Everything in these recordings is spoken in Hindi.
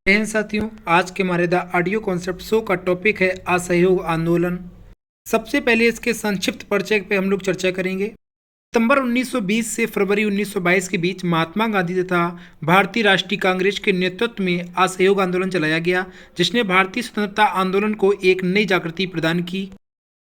जय हिंद साथियों। आज के हमारे द ऑडियो कॉन्सेप्ट शो का टॉपिक है असहयोग आंदोलन। सबसे पहले इसके संक्षिप्त परिचय पे हम लोग चर्चा करेंगे। सितंबर 1920 से फरवरी 1922 के बीच महात्मा गांधी तथा भारतीय राष्ट्रीय कांग्रेस के नेतृत्व में असहयोग आंदोलन चलाया गया, जिसने भारतीय स्वतंत्रता आंदोलन को एक नई जागृति प्रदान की।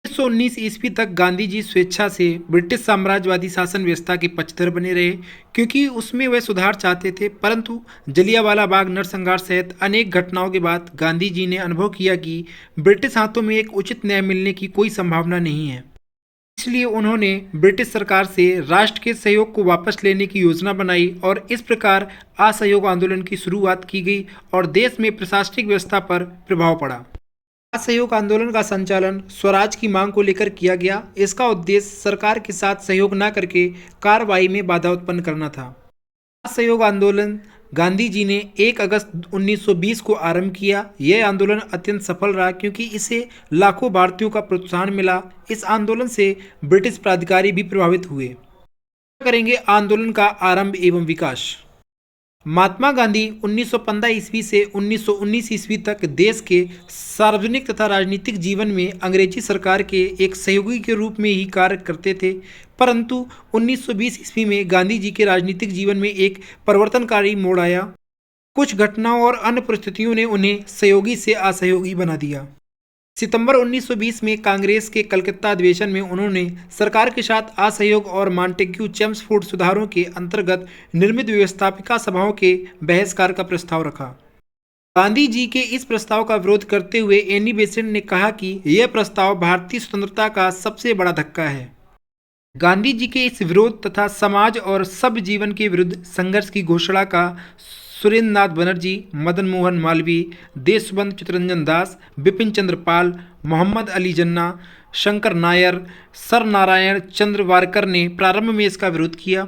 1919 ईस्वी तक गांधी जी स्वेच्छा से ब्रिटिश साम्राज्यवादी शासन व्यवस्था के पक्षधर बने रहे, क्योंकि उसमें वे सुधार चाहते थे। परंतु जलियांवाला बाग नरसंहार सहित अनेक घटनाओं के बाद गांधी जी ने अनुभव किया कि ब्रिटिश हाथों में एक उचित न्याय मिलने की कोई संभावना नहीं है। इसलिए उन्होंने ब्रिटिश सरकार से राष्ट्र के सहयोग को वापस लेने की योजना बनाई और इस प्रकार असहयोग आंदोलन की शुरुआत की गई और देश में प्रशासनिक व्यवस्था पर प्रभाव पड़ा। असहयोग आंदोलन का संचालन स्वराज की मांग को लेकर किया गया। इसका उद्देश्य सरकार के साथ सहयोग न करके कार्रवाई में बाधा उत्पन्न करना था। असहयोग आंदोलन गांधी जी ने 1 अगस्त 1920 को आरंभ किया। यह आंदोलन अत्यंत सफल रहा, क्योंकि इसे लाखों भारतीयों का प्रोत्साहन मिला। इस आंदोलन से ब्रिटिश प्राधिकारी भी प्रभावित हुए। करेंगे आंदोलन का आरंभ एवं विकास। महात्मा गांधी 1915 ईस्वी से 1919 ईस्वी तक देश के सार्वजनिक तथा राजनीतिक जीवन में अंग्रेजी सरकार के एक सहयोगी के रूप में ही कार्य करते थे। परंतु 1920 ईस्वी में गांधी जी के राजनीतिक जीवन में एक परिवर्तनकारी मोड़ आया। कुछ घटनाओं और अन्य परिस्थितियों ने उन्हें सहयोगी से असहयोगी बना दिया। सितंबर 1920 में कांग्रेस के कलकत्ता अधिवेशन में उन्होंने सरकार के साथ असहयोग और मॉन्टेग्यू चेम्सफोर्ड सुधारों के अंतर्गत निर्मित व्यवस्थापिका सभाओं के बहिष्कार का प्रस्ताव रखा। गांधी जी के इस प्रस्ताव का विरोध करते हुए एनी बेसेंट ने कहा कि यह प्रस्ताव भारतीय स्वतंत्रता का सबसे बड़ा धक्का है। गांधी जी के इस विरोध तथा समाज और सब जीवन के विरुद्ध संघर्ष की घोषणा का सुरेंद्र नाथ बनर्जी, मदन मोहन मालवीय, देशबंधु चित्तरंजन दास, बिपिन चंद्र पाल, मोहम्मद अली जिन्ना, शंकर नायर, सर नारायण चंद्र वारकर ने प्रारंभ में इसका विरोध किया।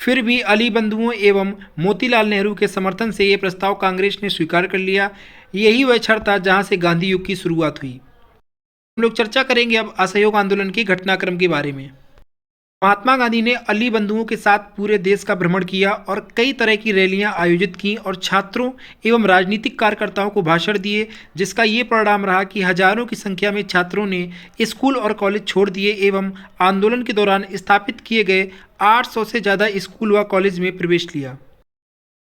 फिर भी अली बंधुओं एवं मोतीलाल नेहरू के समर्थन से यह प्रस्ताव कांग्रेस ने स्वीकार कर लिया। यही वह क्षण था जहां से गांधी युग की शुरुआत हुई। हम लोग चर्चा करेंगे अब असहयोग आंदोलन के घटनाक्रम के बारे में। महात्मा गांधी ने अली बंधुओं के साथ पूरे देश का भ्रमण किया और कई तरह की रैलियां आयोजित की और छात्रों एवं राजनीतिक कार्यकर्ताओं को भाषण दिए, जिसका ये परिणाम रहा कि हजारों की संख्या में छात्रों ने स्कूल और कॉलेज छोड़ दिए एवं आंदोलन के दौरान स्थापित किए गए 800 से ज़्यादा स्कूल व कॉलेज में प्रवेश लिया।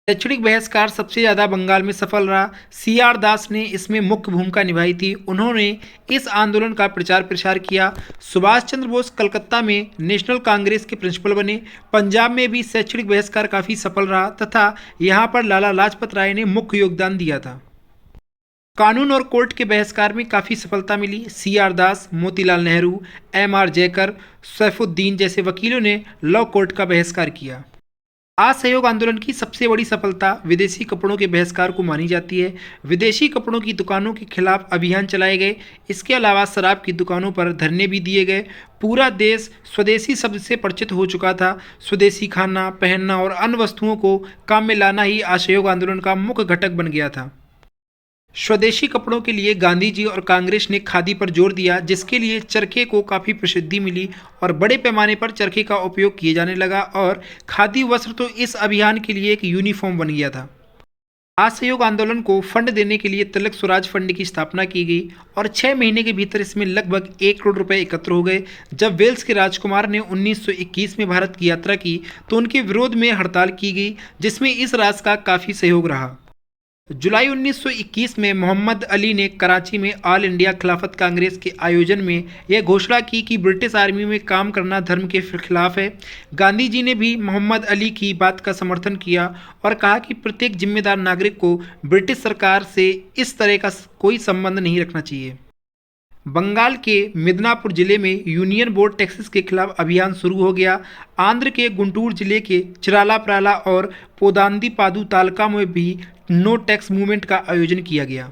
शैक्षणिक बहिष्कार सबसे ज़्यादा बंगाल में सफल रहा। CR दास ने इसमें मुख्य भूमिका निभाई थी। उन्होंने इस आंदोलन का प्रचार प्रसार किया। सुभाष चंद्र बोस कलकत्ता में नेशनल कांग्रेस के प्रिंसिपल बने। पंजाब में भी शैक्षणिक बहिष्कार काफ़ी सफल रहा तथा यहाँ पर लाला लाजपत राय ने मुख्य योगदान दिया था। कानून और कोर्ट के बहिष्कार में काफ़ी सफलता मिली। CR दास, मोतीलाल नेहरू, MR जयकर, सैफुद्दीन जैसे वकीलों ने लॉ कोर्ट का बहिष्कार किया। असहयोग आंदोलन की सबसे बड़ी सफलता विदेशी कपड़ों के बहिष्कार को मानी जाती है। विदेशी कपड़ों की दुकानों के खिलाफ अभियान चलाए गए। इसके अलावा शराब की दुकानों पर धरने भी दिए गए। पूरा देश स्वदेशी शब्द से परिचित हो चुका था। स्वदेशी खाना, पहनना और अन्य वस्तुओं को काम में लाना ही असहयोग आंदोलन का मुख्य घटक बन गया था। स्वदेशी कपड़ों के लिए गांधी जी और कांग्रेस ने खादी पर जोर दिया, जिसके लिए चरखे को काफ़ी प्रसिद्धि मिली और बड़े पैमाने पर चरखे का उपयोग किए जाने लगा और खादी वस्त्र तो इस अभियान के लिए एक यूनिफॉर्म बन गया था। असहयोग आंदोलन को फंड देने के लिए तिलक स्वराज फंड की स्थापना की गई और 6 महीने के भीतर इसमें लगभग 1 करोड़ रुपए एकत्र हो गए। जब वेल्स के राजकुमार ने 1921 में भारत की यात्रा की तो उनके विरोध में हड़ताल की गई, जिसमें इस राज का काफ़ी सहयोग रहा। जुलाई 1921 में मोहम्मद अली ने कराची में ऑल इंडिया खिलाफत कांग्रेस के आयोजन में यह घोषणा की कि ब्रिटिश आर्मी में काम करना धर्म के खिलाफ है। गांधी जी ने भी मोहम्मद अली की बात का समर्थन किया और कहा कि प्रत्येक जिम्मेदार नागरिक को ब्रिटिश सरकार से इस तरह का कोई संबंध नहीं रखना चाहिए। बंगाल के मिदनापुर जिले में यूनियन बोर्ड टैक्सेस के खिलाफ अभियान शुरू हो गया। आंध्र के गुंटूर जिले के चिरालाप्राला और पोदांदीपादु तालुका में भी नो टैक्स मूवमेंट का आयोजन किया गया।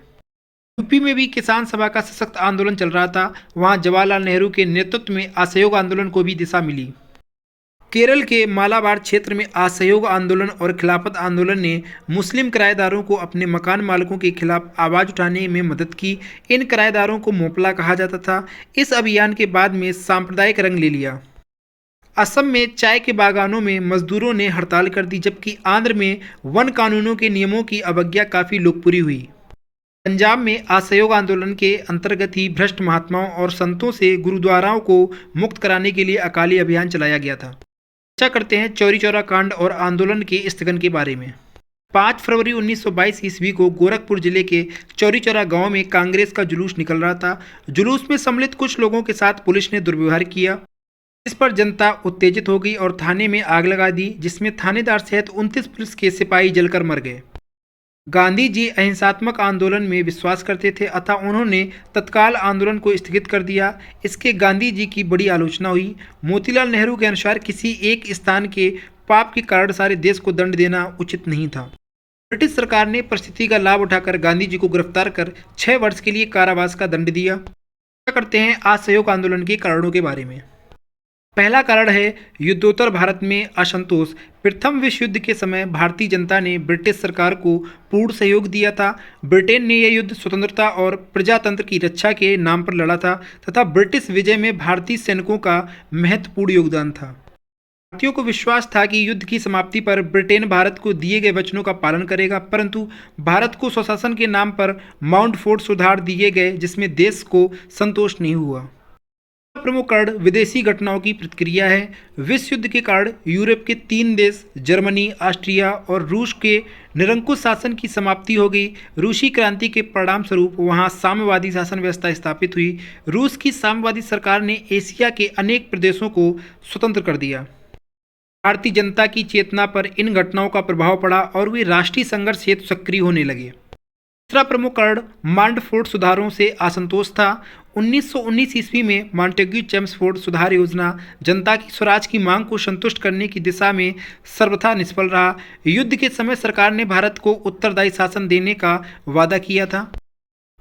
यूपी में भी किसान सभा का सशक्त आंदोलन चल रहा था। वहां जवाहरलाल नेहरू के नेतृत्व में असहयोग आंदोलन को भी दिशा मिली। केरल के मालाबार क्षेत्र में असहयोग आंदोलन और खिलाफत आंदोलन ने मुस्लिम किराएदारों को अपने मकान मालिकों के खिलाफ आवाज़ उठाने में मदद की। इन किराएदारों को मोपला कहा जाता था। इस अभियान के बाद में सांप्रदायिक रंग ले लिया। असम में चाय के बागानों में मजदूरों ने हड़ताल कर दी, जबकि आंध्र में वन कानूनों के नियमों की अवज्ञा काफ़ी लोकप्रिय हुई। पंजाब में असहयोग आंदोलन के अंतर्गत ही भ्रष्ट महात्माओं और संतों से गुरुद्वाराओं को मुक्त कराने के लिए अकाली अभियान चलाया गया था। चर्चा करते हैं चौरी चौरा कांड और आंदोलन के स्थगन के बारे में। 5 फरवरी 1922 ईस्वी को गोरखपुर जिले के चौरी चौरा गांव में कांग्रेस का जुलूस निकल रहा था। जुलूस में सम्मिलित कुछ लोगों के साथ पुलिस ने दुर्व्यवहार किया। इस पर जनता उत्तेजित हो गई और थाने में आग लगा दी, जिसमें थानेदार सहित 29 पुलिस के सिपाही जलकर मर गए। गांधी जी अहिंसात्मक आंदोलन में विश्वास करते थे, अतः उन्होंने तत्काल आंदोलन को स्थगित कर दिया। इसके गांधी जी की बड़ी आलोचना हुई। मोतीलाल नेहरू के अनुसार किसी एक स्थान के पाप के कारण सारे देश को दंड देना उचित नहीं था। ब्रिटिश सरकार ने परिस्थिति का लाभ उठाकर गांधी जी को गिरफ्तार कर 6 वर्ष के लिए कारावास का दंड दिया। क्या करते हैं असहयोग आंदोलन के कारणों के बारे में। पहला कारण है युद्धोत्तर भारत में असंतोष। प्रथम विश्व युद्ध के समय भारतीय जनता ने ब्रिटिश सरकार को पूर्ण सहयोग दिया था। ब्रिटेन ने यह युद्ध स्वतंत्रता और प्रजातंत्र की रक्षा के नाम पर लड़ा था तथा ब्रिटिश विजय में भारतीय सैनिकों का महत्वपूर्ण योगदान था। भारतीयों को विश्वास था कि युद्ध की समाप्ति पर ब्रिटेन भारत को दिए गए वचनों का पालन करेगा, परंतु भारत को स्वशासन के नाम पर माउंट फोर्ट सुधार दिए गए, जिसमें देश को संतोष नहीं हुआ। प्रमुख कारण विदेशी घटनाओं की प्रतिक्रिया है। विश्व युद्ध के कारण यूरोप के 3 देश जर्मनी, ऑस्ट्रिया और रूस के निरंकुश शासन की समाप्ति हो गई। रूसी क्रांति के परिणाम स्वरूप वहां साम्यवादी शासन व्यवस्था स्थापित हुई। रूस की साम्यवादी सरकार ने एशिया के अनेक प्रदेशों को स्वतंत्र कर दिया। भारतीय जनता की चेतना पर इन घटनाओं का प्रभाव पड़ा और वे राष्ट्रीय संघर्ष हेतु सक्रिय होने लगे। दूसरा प्रमुख कारण मांडफोर्ड सुधारों से असंतोष था। 1919 ईस्वी में मॉन्टेग्यू चेम्सफोर्ड सुधार योजना जनता की स्वराज की मांग को संतुष्ट करने की दिशा में सर्वथा निष्फल रहा। युद्ध के समय सरकार ने भारत को उत्तरदायी शासन देने का वादा किया था,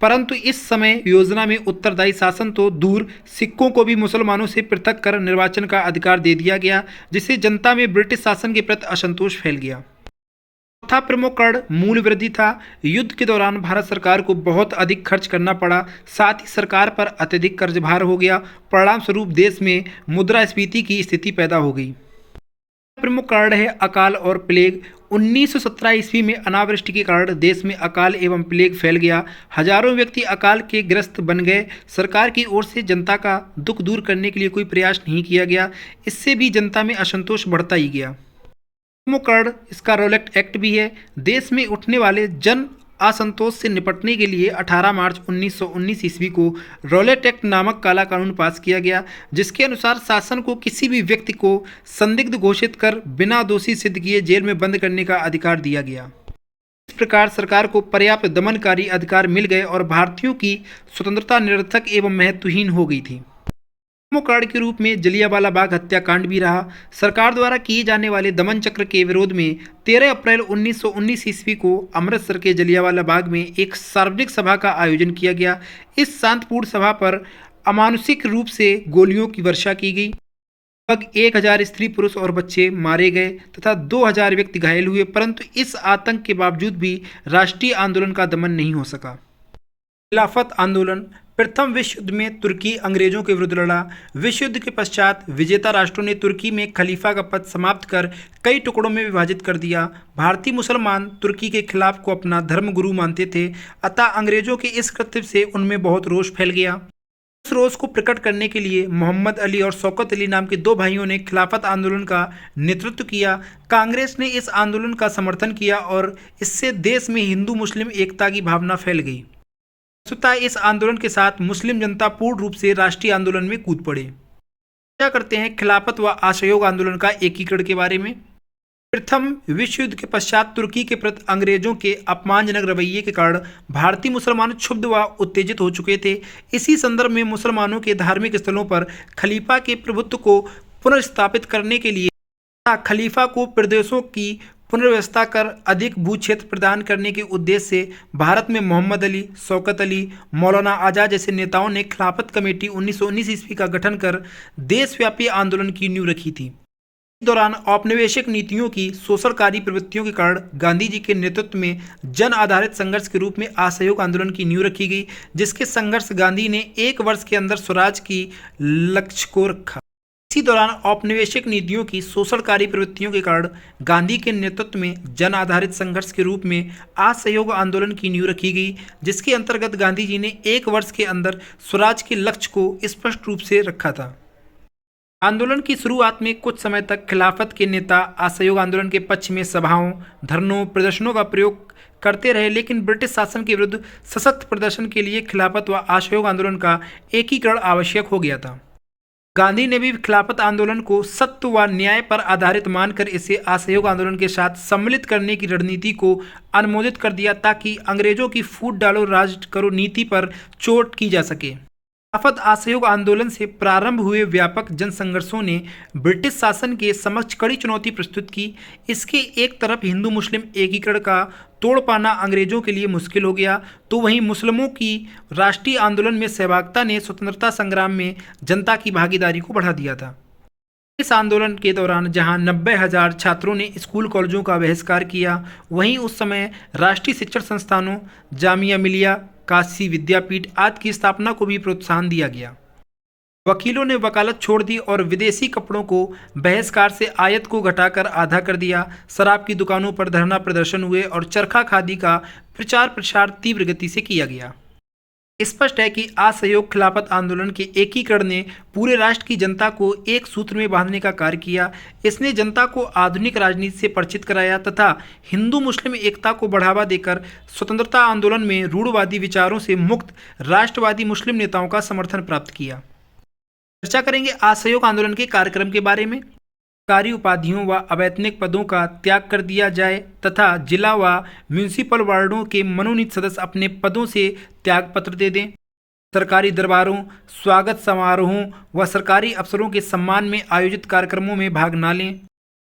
परंतु इस समय योजना में उत्तरदायी शासन तो दूर, सिखों को भी मुसलमानों से पृथक कर निर्वाचन का अधिकार दे दिया गया, जिससे जनता में ब्रिटिश शासन के प्रति असंतोष फैल गया। चौथा प्रमुख कारण मूल्य वृद्धि था। युद्ध के दौरान भारत सरकार को बहुत अधिक खर्च करना पड़ा, साथ ही सरकार पर अत्यधिक कर्जभार हो गया। परिणाम स्वरूप देश में मुद्रास्फीति की स्थिति पैदा हो गई। प्रमुख कारण है अकाल और प्लेग। 1917 ईस्वी में अनावृष्टि के कारण देश में अकाल एवं प्लेग फैल गया। हजारों व्यक्ति अकाल के ग्रस्त बन गए। सरकार की ओर से जनता का दुख दूर करने के लिए कोई प्रयास नहीं किया गया। इससे भी जनता में असंतोष बढ़ता ही गया। प्रमुख कारण इसका रॉलेट एक्ट भी है। देश में उठने वाले जन असंतोष से निपटने के लिए 18 मार्च 1919 ईस्वी को रॉलेट एक्ट नामक काला कानून पास किया गया, जिसके अनुसार शासन को किसी भी व्यक्ति को संदिग्ध घोषित कर बिना दोषी सिद्ध किए जेल में बंद करने का अधिकार दिया गया। इस प्रकार सरकार को पर्याप्त दमनकारी अधिकार मिल गए और भारतीयों की स्वतंत्रता निरर्थक एवं महत्वहीन हो गई थी। प्रमुख कारण के रूप में जलियांवाला बाग हत्याकांड भी रहा। सरकार द्वारा किए जाने वाले दमन चक्र के विरोध में 13 अप्रैल 1919 ईस्वी को अमृतसर के जलियांवाला बाग में एक सार्वजनिक सभा का आयोजन किया गया। इस शांतिपूर्ण सभा पर अमानुषिक रूप से गोलियों की वर्षा की गई। लगभग 1000 स्त्री, पुरुष और बच्चे मारे गए तथा 2000 व्यक्ति घायल हुए, परंतु इस आतंक के बावजूद भी राष्ट्रीय आंदोलन का दमन नहीं हो सका। खिलाफत आंदोलन। प्रथम विश्व युद्ध में तुर्की अंग्रेजों के विरुद्ध लड़ा। विश्व युद्ध के पश्चात विजेता राष्ट्रों ने तुर्की में खलीफा का पद समाप्त कर कई टुकड़ों में विभाजित कर दिया। भारतीय मुसलमान तुर्की के खिलाफ को अपना धर्मगुरु मानते थे, अतः अंग्रेजों के इस कृत्य से उनमें बहुत रोष फैल गया। इस रोष को प्रकट करने के लिए मोहम्मद अली और शौकत अली नाम के 2 भाइयों ने खिलाफत आंदोलन का नेतृत्व किया। कांग्रेस ने इस आंदोलन का समर्थन किया और इससे देश में हिंदू मुस्लिम एकता की भावना फैल गई। वस्तुतः इस आंदोलन के साथ मुस्लिम जनता पूर्ण रूप से राष्ट्रीय आंदोलन में कूद पड़े। क्या करते हैं खिलाफत व असहयोग आंदोलन का एकीकरण के बारे में। प्रथम विश्व युद्ध के पश्चात तुर्की के प्रति अंग्रेजों के अपमानजनक रवैये के कारण भारतीय मुसलमान क्षुब्ध व उत्तेजित हो चुके थे। इसी संदर्भ में मुसलमानों के धार्मिक स्थलों पर खलीफा के प्रभुत्व को पुनर्स्थापित करने के लिए खलीफा को प्रदेशों की पुनर्व्यवस्था कर अधिक भू क्षेत्र प्रदान करने के उद्देश्य से भारत में मोहम्मद अली, शौकत अली, मौलाना आजाद जैसे नेताओं ने खिलाफत कमेटी 1919 ईस्वी का गठन कर देशव्यापी आंदोलन की नींव रखी थी। इस दौरान औपनिवेशिक नीतियों की शोषणकारी प्रवृत्तियों के कारण गांधी जी के नेतृत्व में जन आधारित संघर्ष के रूप में असहयोग आंदोलन की नींव रखी गई, जिसके संघर्ष गांधी ने 1 वर्ष के अंदर स्वराज की लक्ष्य को रखा। इसी दौरान औपनिवेशिक नीतियों की शोषणकारी प्रवृत्तियों के कारण गांधी के नेतृत्व में जन आधारित संघर्ष के रूप में असहयोग आंदोलन की नींव रखी गई, जिसके अंतर्गत गांधी जी ने 1 वर्ष के अंदर स्वराज के लक्ष्य को स्पष्ट रूप से रखा था। आंदोलन की शुरुआत में कुछ समय तक खिलाफत के नेता असहयोग आंदोलन के पक्ष में सभाओं, धरनों, प्रदर्शनों का प्रयोग करते रहे, लेकिन ब्रिटिश शासन के विरुद्ध सशक्त प्रदर्शन के लिए खिलाफत व असहयोग आंदोलन का एकीकरण आवश्यक हो गया था। गांधी ने भी खिलाफत आंदोलन को सत्य व न्याय पर आधारित मानकर इसे असहयोग आंदोलन के साथ सम्मिलित करने की रणनीति को अनुमोदित कर दिया, ताकि अंग्रेजों की फूट डालो राज करो नीति पर चोट की जा सके। खिलाफत असहयोग आंदोलन से प्रारंभ हुए व्यापक जन संघर्षों ने ब्रिटिश शासन के समक्ष कड़ी चुनौती प्रस्तुत की। इसके एक तरफ हिंदू मुस्लिम एकीकरण का तोड़ पाना अंग्रेजों के लिए मुश्किल हो गया, तो वहीं मुस्लिमों की राष्ट्रीय आंदोलन में सहभागिता ने स्वतंत्रता संग्राम में जनता की भागीदारी को बढ़ा दिया था। इस आंदोलन के दौरान जहां 90,000 छात्रों ने स्कूल कॉलेजों का बहिष्कार किया, वहीं उस समय राष्ट्रीय शिक्षण संस्थानों जामिया मिलिया, काशी विद्यापीठ आदि की स्थापना को भी प्रोत्साहन दिया गया। वकीलों ने वकालत छोड़ दी और विदेशी कपड़ों को बहिष्कार से आयात को घटाकर आधा कर दिया। शराब की दुकानों पर धरना प्रदर्शन हुए और चरखा खादी का प्रचार प्रसार तीव्र गति से किया गया। स्पष्ट है कि असहयोग खिलाफत आंदोलन के एकीकरण ने पूरे राष्ट्र की जनता को एक सूत्र में बांधने का कार्य किया। इसने जनता को आधुनिक राजनीति से परिचित कराया तथा हिंदू मुस्लिम एकता को बढ़ावा देकर स्वतंत्रता आंदोलन में रूढ़वादी विचारों से मुक्त राष्ट्रवादी मुस्लिम नेताओं का समर्थन प्राप्त किया। चर्चा करेंगे असहयोग आंदोलन के कार्यक्रम के बारे में। सरकारी उपाधियों व अवैतनिक पदों का त्याग कर दिया जाए तथा जिला व म्यूनिसिपल वार्डों के मनोनीत सदस्य अपने पदों से त्याग पत्र दे दें। सरकारी दरबारों, स्वागत समारोहों व सरकारी अफसरों के सम्मान में आयोजित कार्यक्रमों में भाग न लें।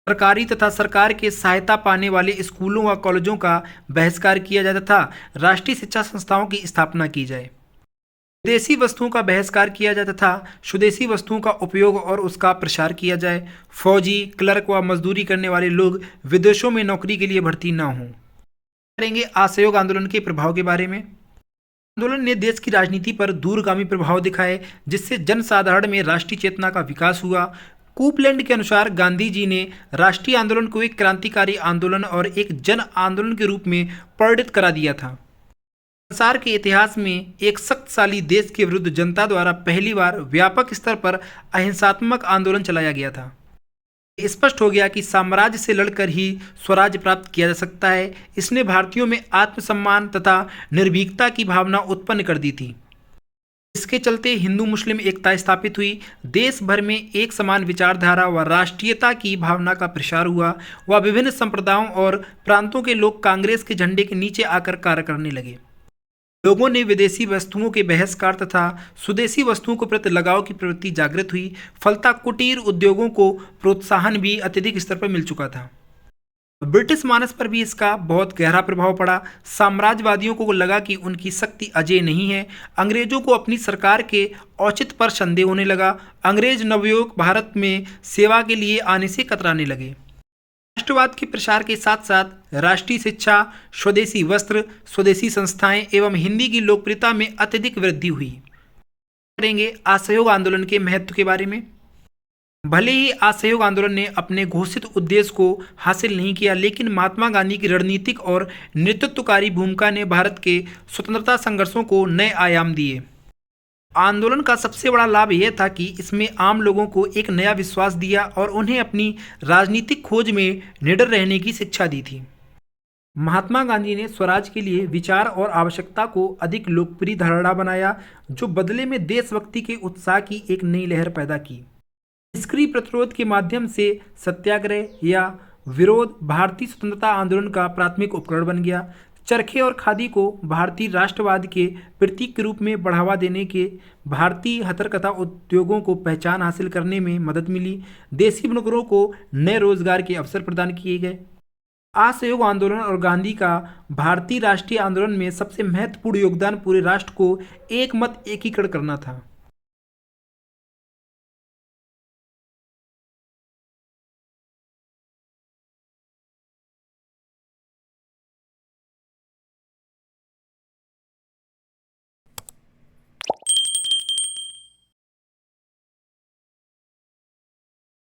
सरकारी तथा सरकार के सहायता पाने वाले स्कूलों व कॉलेजों का बहिष्कार किया जाए तथा राष्ट्रीय शिक्षा संस्थाओं की स्थापना की जाए। विदेशी वस्तुओं का बहिष्कार किया जाए तथा स्वदेशी वस्तुओं का उपयोग और उसका प्रसार किया जाए। फौजी, क्लर्क व मजदूरी करने वाले लोग विदेशों में नौकरी के लिए भर्ती न हों। करेंगे असहयोग आंदोलन के प्रभाव के बारे में। आंदोलन ने देश की राजनीति पर दूरगामी प्रभाव दिखाए, जिससे जनसाधारण में राष्ट्रीय चेतना का विकास हुआ। कूपलैंड के अनुसार गांधी जी ने राष्ट्रीय आंदोलन को एक क्रांतिकारी आंदोलन और एक जन आंदोलन के रूप में परिणत करा दिया था। संसार के इतिहास में एक शक्तिशाली देश के विरुद्ध जनता द्वारा पहली बार व्यापक स्तर पर अहिंसात्मक आंदोलन चलाया गया था। स्पष्ट हो गया कि साम्राज्य से लड़कर ही स्वराज्य प्राप्त किया जा सकता है। इसने भारतीयों में आत्मसम्मान तथा निर्भीकता की भावना उत्पन्न कर दी थी। इसके चलते हिंदू मुस्लिम एकता स्थापित हुई। देश भर में एक समान विचारधारा व राष्ट्रीयता की भावना का प्रसार हुआ व विभिन्न संप्रदायों और प्रांतों के लोग कांग्रेस के झंडे के नीचे आकर कार्य करने लगे। लोगों ने विदेशी वस्तुओं के बहिष्कार तथा स्वदेशी वस्तुओं के प्रति लगाव की प्रवृत्ति जागृत हुई। फलता कुटीर उद्योगों को प्रोत्साहन भी अत्यधिक स्तर पर मिल चुका था। ब्रिटिश मानस पर भी इसका बहुत गहरा प्रभाव पड़ा। साम्राज्यवादियों को लगा कि उनकी शक्ति अजेय नहीं है। अंग्रेजों को अपनी सरकार के औचित्य पर संदेह होने लगा। अंग्रेज नवयुवक भारत में सेवा के लिए आने से कतराने लगे। राष्ट्रवाद के प्रसार के साथ साथ राष्ट्रीय शिक्षा, स्वदेशी वस्त्र, स्वदेशी संस्थाएं एवं हिंदी की लोकप्रियता में अत्यधिक वृद्धि हुई। करेंगे असहयोग आंदोलन के महत्व के बारे में। भले ही असहयोग आंदोलन ने अपने घोषित उद्देश्य को हासिल नहीं किया, लेकिन महात्मा गांधी की रणनीतिक और नेतृत्वकारी भूमिका ने भारत के स्वतंत्रता संघर्षों को नए आयाम दिए। आंदोलन का सबसे बड़ा लाभ यह था कि इसमें आम लोगों को एक नया विश्वास दिया और उन्हें अपनी राजनीतिक खोज में निडर रहने की शिक्षा दी थी। महात्मा गांधी ने स्वराज के लिए विचार और आवश्यकता को अधिक लोकप्रिय धारणा बनाया, जो बदले में देशभक्ति के उत्साह की एक नई लहर पैदा की। निष्क्रिय प्रतिरोध के माध्यम से सत्याग्रह या विरोध भारतीय स्वतंत्रता आंदोलन का प्राथमिक उपकरण बन गया। चरखे और खादी को भारतीय राष्ट्रवाद के प्रतीक के रूप में बढ़ावा देने के भारतीय हथकरघा उद्योगों को पहचान हासिल करने में मदद मिली। देसी बुनकरों को नए रोजगार के अवसर प्रदान किए गए। असहयोग आंदोलन और गांधी का भारतीय राष्ट्रीय आंदोलन में सबसे महत्वपूर्ण योगदान पूरे राष्ट्र को एक मत एकीकरण करना था।